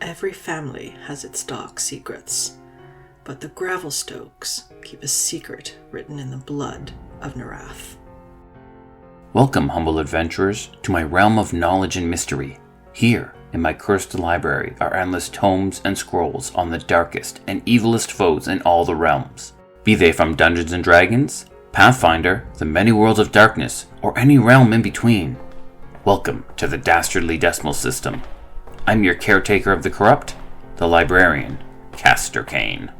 Every family has its dark secrets, but the Gravelstokes keep a secret written in the blood of Narath. Welcome, humble adventurers, to my realm of knowledge and mystery. Here, in my cursed library, are endless tomes and scrolls on the darkest and evilest foes in all the realms. Be they from Dungeons & Dragons, Pathfinder, the many worlds of darkness, or any realm in between. Welcome to the Dastardly Decimal System. I'm your caretaker of the corrupt, the librarian, Castor Cain.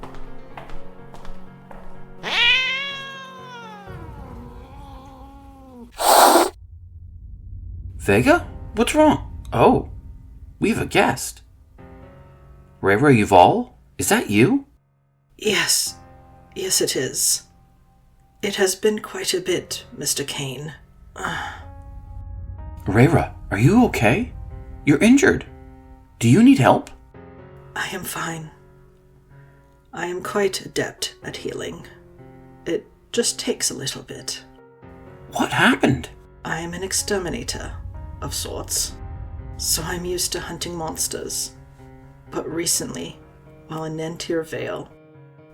Vega? What's wrong? Oh, we've a guest. Reyra Yuval? Is that you? Yes it is. It has been quite a bit, Mr. Cain. Reyra, are you okay? You're injured. Do you need help? I am fine. I am quite adept at healing. It just takes a little bit. What happened? I am an exterminator, of sorts, so I'm used to hunting monsters. But recently, while in Nentir Vale,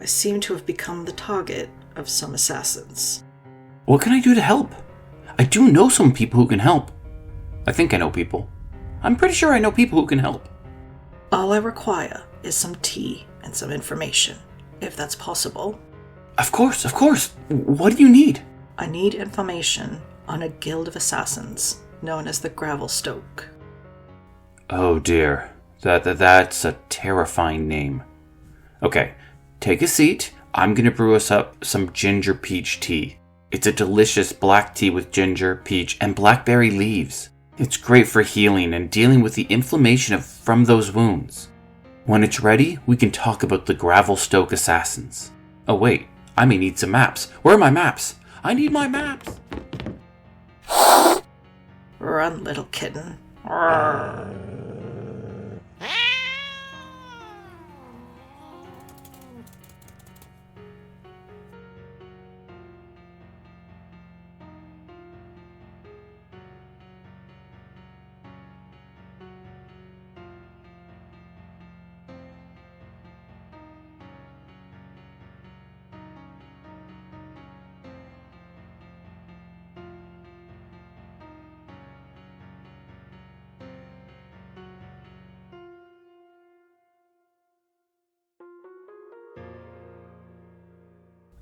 I seem to have become the target of some assassins. What can I do to help? I do know some people who can help. I think I know people. I'm pretty sure I know people who can help. All I require is some tea and some information, if that's possible. Of course. What do you need? I need information on a guild of assassins known as the Gravelstoke. Oh dear, that's a terrifying name. Okay, take a seat. I'm gonna brew us up some ginger peach tea. It's a delicious black tea with ginger, peach, and blackberry leaves. It's great for healing and dealing with the inflammation from those wounds. When it's ready, we can talk about the Gravelstoke assassins. Oh wait, I may need some maps. Where are my maps? I need my maps! Run, little kitten.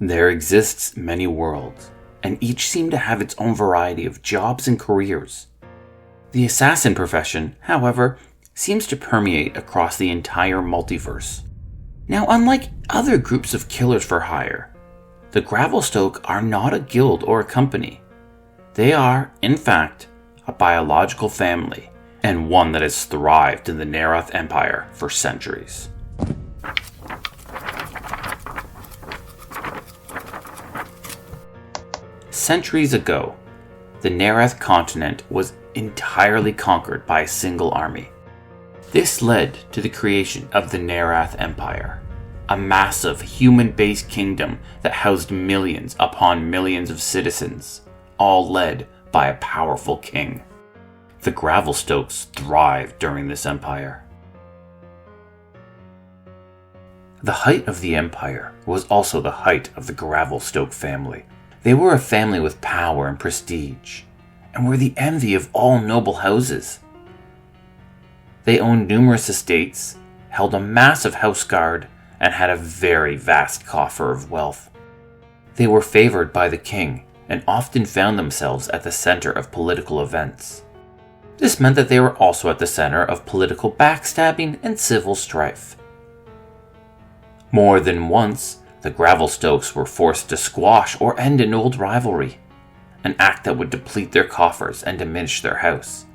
There exists many worlds, and each seem to have its own variety of jobs and careers. The assassin profession, however, seems to permeate across the entire multiverse. Now, unlike other groups of killers for hire, the Gravelstoke are not a guild or a company. They are, in fact, a biological family, and one that has thrived in the Narath Empire for centuries. Centuries ago, the Narath continent was entirely conquered by a single army. This led to the creation of the Narath Empire, a massive human-based kingdom that housed millions upon millions of citizens, all led by a powerful king. The Gravelstokes thrived during this empire. The height of the empire was also the height of the Gravelstoke family. They were a family with power and prestige, and were the envy of all noble houses. They owned numerous estates, held a massive house guard, and had a very vast coffer of wealth. They were favored by the king, and often found themselves at the center of political events. This meant that they were also at the center of political backstabbing and civil strife. More than once, the Gravelstokes were forced to squash or end an old rivalry, an act that would deplete their coffers and diminish their house.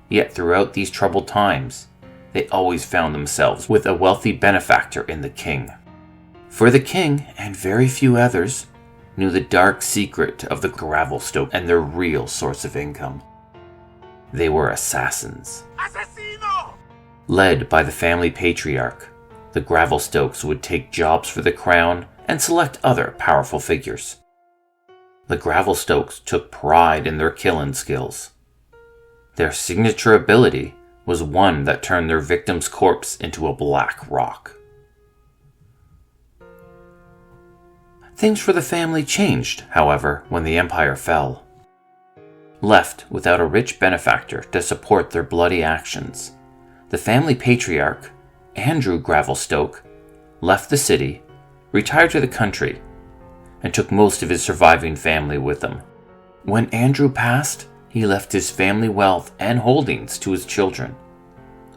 Yet throughout these troubled times, they always found themselves with a wealthy benefactor in the king. For the king, and very few others, knew the dark secret of the Gravelstoke and their real source of income. They were assassins. Assassino! Led by the family patriarch, the Gravelstokes would take jobs for the crown and select other powerful figures. The Gravelstokes took pride in their killing skills. Their signature ability was one that turned their victim's corpse into a black rock. Things for the family changed, however, when the empire fell. Left without a rich benefactor to support their bloody actions, the family patriarch, Andrew Gravelstoke, left the city, retired to the country, and took most of his surviving family with him. When Andrew passed, he left his family wealth and holdings to his children,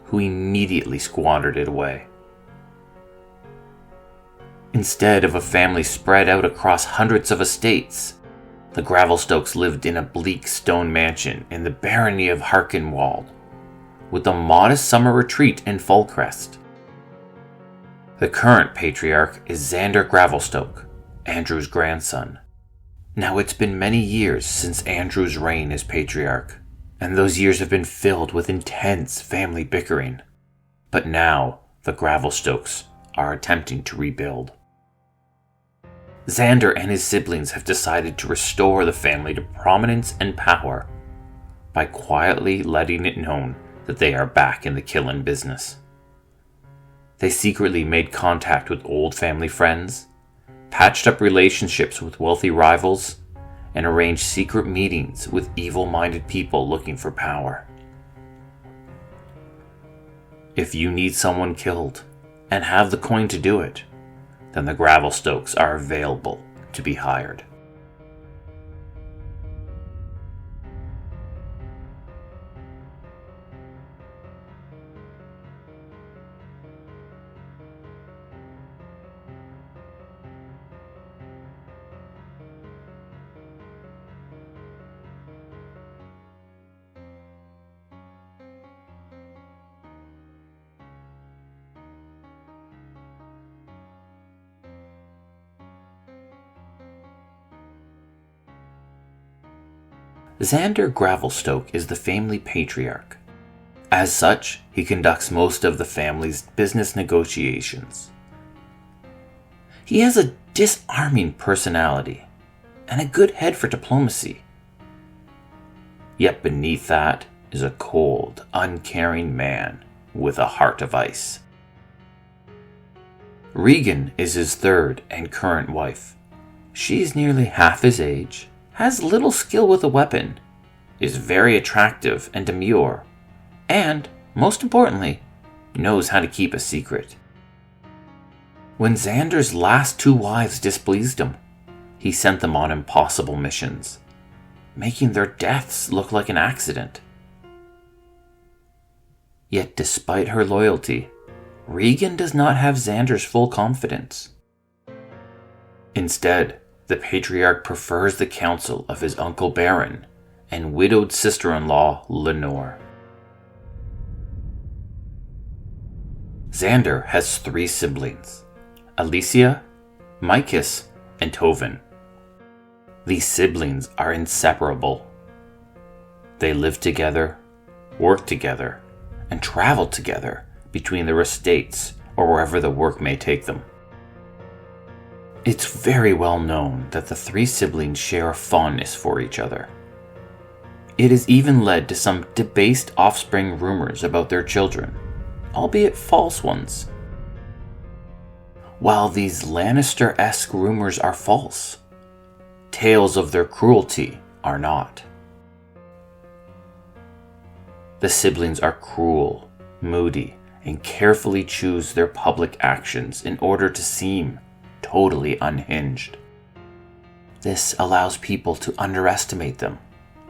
who immediately squandered it away. Instead of a family spread out across hundreds of estates, the Gravelstokes lived in a bleak stone mansion in the barony of Harkenwald, with a modest summer retreat in Fulcrest. The current patriarch is Xander Gravelstoke, Andrew's grandson. Now it's been many years since Andrew's reign as patriarch, and those years have been filled with intense family bickering. But now the Gravelstokes are attempting to rebuild. Xander and his siblings have decided to restore the family to prominence and power by quietly letting it known that they are back in the killing business. They secretly made contact with old family friends, patched up relationships with wealthy rivals, and arranged secret meetings with evil-minded people looking for power. If you need someone killed and have the coin to do it, then the Gravelstokes are available to be hired. Xander Gravelstoke is the family patriarch. As such, he conducts most of the family's business negotiations. He has a disarming personality and a good head for diplomacy. Yet beneath that is a cold, uncaring man with a heart of ice. Regan is his third and current wife. She is nearly half his age, has little skill with a weapon, is very attractive and demure, and, most importantly, knows how to keep a secret. When Xander's last two wives displeased him, he sent them on impossible missions, making their deaths look like an accident. Yet despite her loyalty, Regan does not have Xander's full confidence. Instead, the patriarch prefers the counsel of his uncle Baron and widowed sister-in-law Lenore. Xander has 3 siblings, Alicia, Micus, and Tovin. These siblings are inseparable. They live together, work together, and travel together between their estates or wherever the work may take them. It's very well known that the 3 siblings share a fondness for each other. It has even led to some debased offspring rumors about their children, albeit false ones. While these Lannister-esque rumors are false, tales of their cruelty are not. The siblings are cruel, moody, and carefully choose their public actions in order to seem totally unhinged. This allows people to underestimate them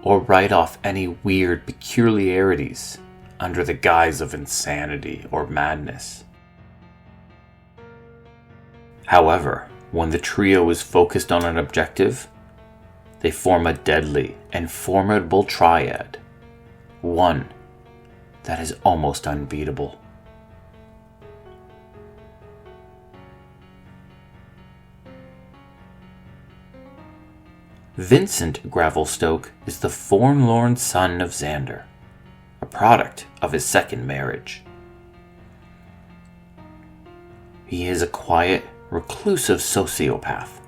or write off any weird peculiarities under the guise of insanity or madness. However, when the trio is focused on an objective, they form a deadly and formidable triad, one that is almost unbeatable. Vincent Gravelstoke is the forlorn son of Xander, a product of his second marriage. He is a quiet, reclusive sociopath.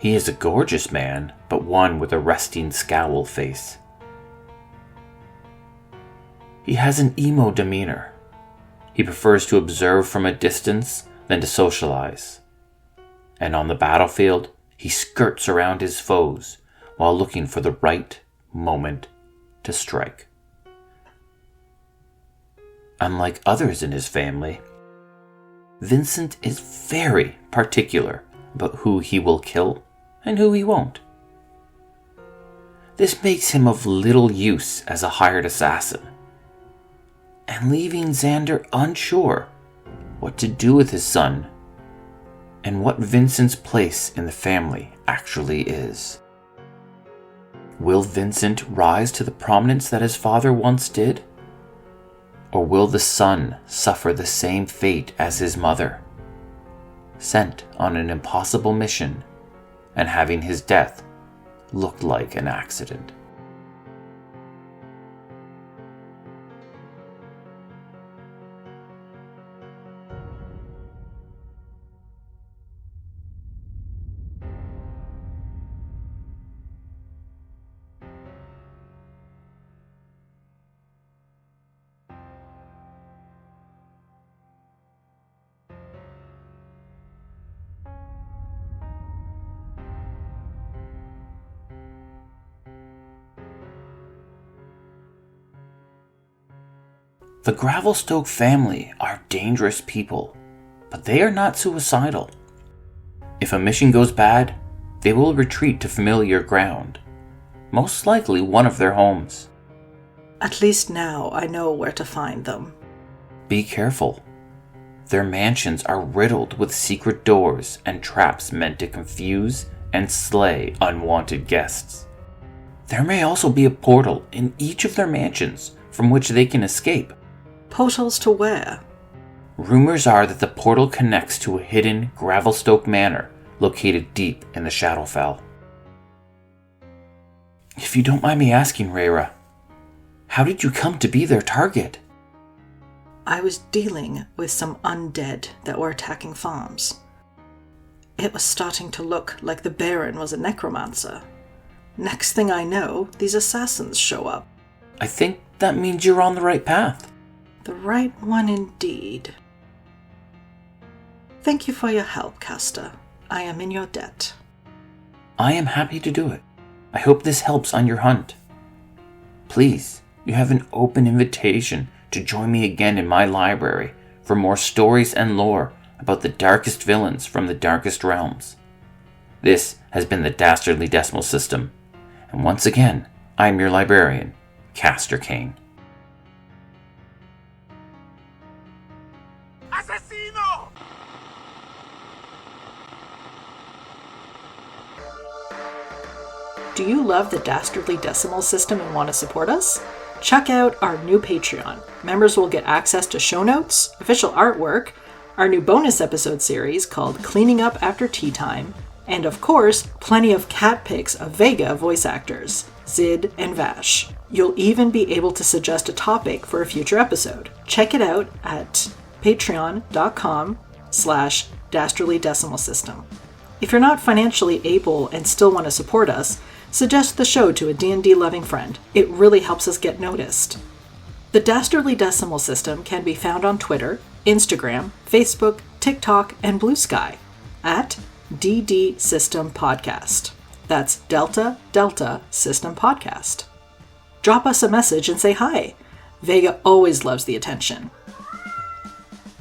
He is a gorgeous man, but one with a resting scowl face. He has an emo demeanor. He prefers to observe from a distance than to socialize. And on the battlefield, he skirts around his foes while looking for the right moment to strike. Unlike others in his family, Vincent is very particular about who he will kill and who he won't. This makes him of little use as a hired assassin, and leaving Xander unsure what to do with his son and what Vincent's place in the family actually is. Will Vincent rise to the prominence that his father once did? Or will the son suffer the same fate as his mother, sent on an impossible mission and having his death look like an accident? The Gravelstoke family are dangerous people, but they are not suicidal. If a mission goes bad, they will retreat to familiar ground, most likely one of their homes. At least now I know where to find them. Be careful. Their mansions are riddled with secret doors and traps meant to confuse and slay unwanted guests. There may also be a portal in each of their mansions from which they can escape. Portals to where? Rumors are that the portal connects to a hidden Gravelstoke manor located deep in the Shadowfell. If you don't mind me asking, Reyra, how did you come to be their target? I was dealing with some undead that were attacking farms. It was starting to look like the Baron was a necromancer. Next thing I know, these assassins show up. I think that means you're on the right path. The right one indeed. Thank you for your help, Castor. I am in your debt. I am happy to do it. I hope this helps on your hunt. Please, you have an open invitation to join me again in my library for more stories and lore about the darkest villains from the darkest realms. This has been the Dastardly Decimal System, and once again, I am your librarian, Castor Cain. Assassino! Do you love the Dastardly Decimal System and want to support us? Check out our new Patreon. Members will get access to show notes, official artwork, our new bonus episode series called Cleaning Up After Tea Time, and of course, plenty of cat pics of Vega voice actors, Zid and Vash. You'll even be able to suggest a topic for a future episode. Check it out at patreon.com/Dastardly Decimal System. If you're not financially able and still want to support us, suggest the show to a D&D loving friend. It really helps us get noticed. The Dastardly Decimal System can be found on Twitter, Instagram, Facebook, TikTok, and BlueSky at DD System Podcast. That's Delta Delta System Podcast. Drop us a message and say hi. Vega always loves the attention.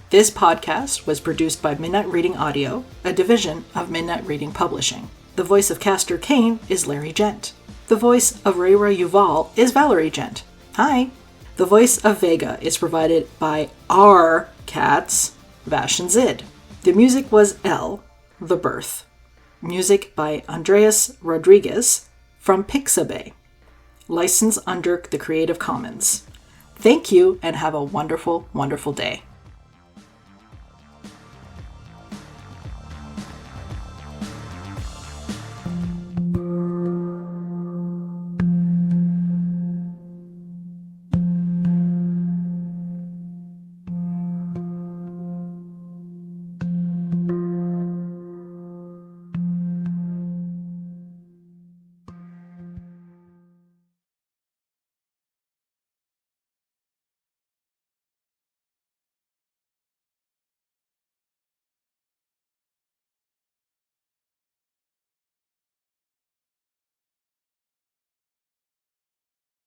This podcast was produced by Midnight Reading Audio, a division of Midnight Reading Publishing. The voice of Castor Cain is Larry Gent. The voice of Reyra Yuval is Valérie Gent. Hi! The voice of Vega is provided by our cats, Vash and Zid. The music was L, The Birth. Music by Andreas Rodriguez from Pixabay. Licensed under the Creative Commons. Thank you and have a wonderful, wonderful day.